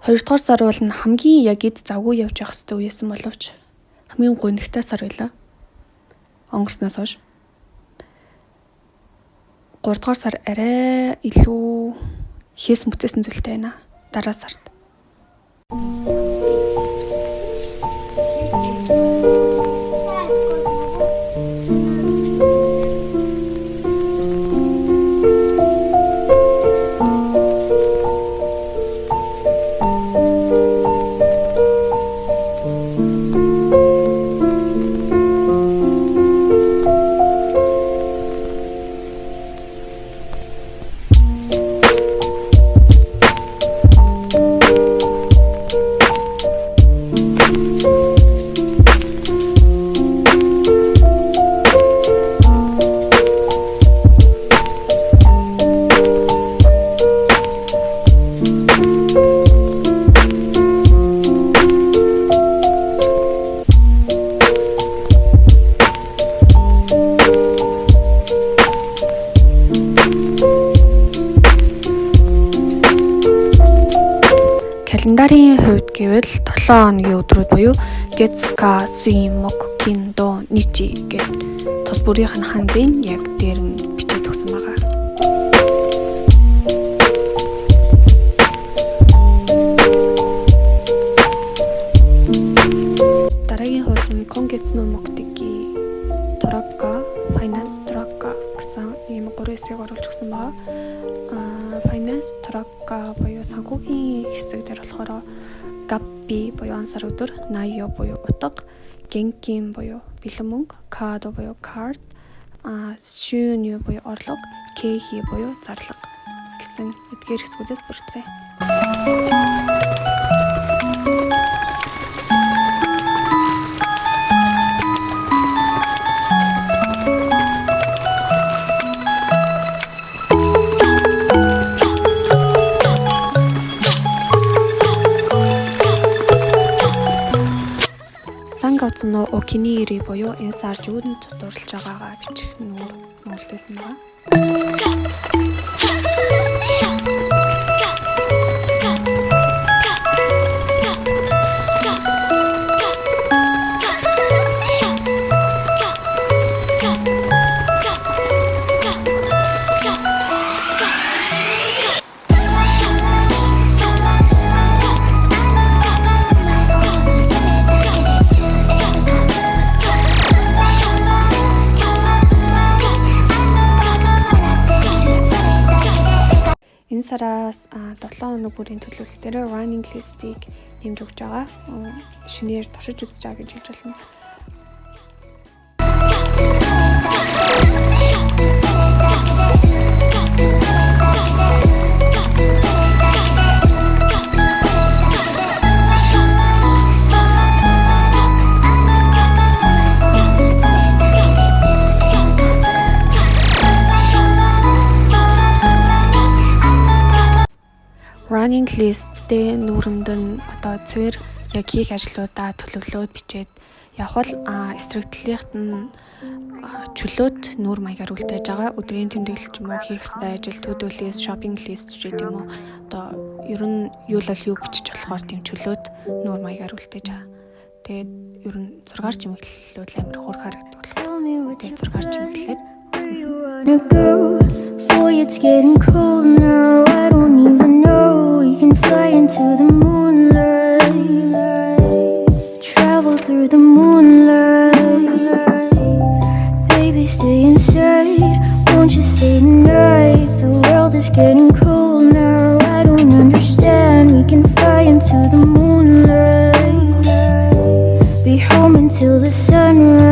2 дугаар сар бол хамгийн яг эд завгүй явж явах хэрэгтэй үеэсэн боловч хамгийн гонигтай сар байлаа. Өнгөрснөөс хойш. 3 дугаар сар арай илүү хийс мөцөсөн зүйлтэй байна. Дараа сард. Календарийн хувьд гэвэл 7 хоногийн өдрүүд буюу Getsuka, Suimoku, Kindo, Nichi гэдэг тус бүрийнх нь ханзын яг дээр нь бичиж өгсөн байгаа. Дараагийн хуудас нь Kongetsu no Mokuteki Toraka, Finance Toraka гэсэн ийм 3 хэсгийг оруулж өгсөн байгаа. Finance Toraka буюу санхүүгийн хэсэг дээр болохоор Gappi буюу ансар өдөр, Nayo буюу утга, Genkin буюу бэлэн мөнгө, Kado буюу card, Shunyu буюу орлого, Keihi буюу зарлага гэсэн эдгээр хэсгүүдээс бүрдсэн. Sangatsu no Okiniri буюу энэ сар юунд дурлаж байгаагаа бичих нүүр нүүлдсэн байна. Энэ сараас 7 хоног бүрийн төлөвлөлтөөр running list-ийг нэмж өгч байгаа. Шинээр туршиж үзэж байгаа гэж хэлж болно. Running list-тэй нүүрэнд нь одоо цэвэр яг хийх ажлуудаа төлөвлөөд бичээд явхал эсрэгдлийнх нь чөлөөт нүүр маягаар үлдээж байгаа. Өдрийн тэмдэглэл ч юм уу хийх ёстой ажил, to-do list, shopping list ч гэдэг юм уу. Одоо ер нь юу л юу бичиж болохоор тийм чөлөөт нүүр маягаар үлдээж байгаа. Тэгээд ер нь 6 чимэглэлүүд амар хурд харагддаг болохоор тэгээд 6 чимэглэлээд Boy, it's getting cold now. I don't even know. You can fly into the moonlight, travel through the moonlight. Baby, stay inside. Won't you stay tonight? The world is getting cold now. I don't understand. We can fly into the moonlight, be home until the sunrise.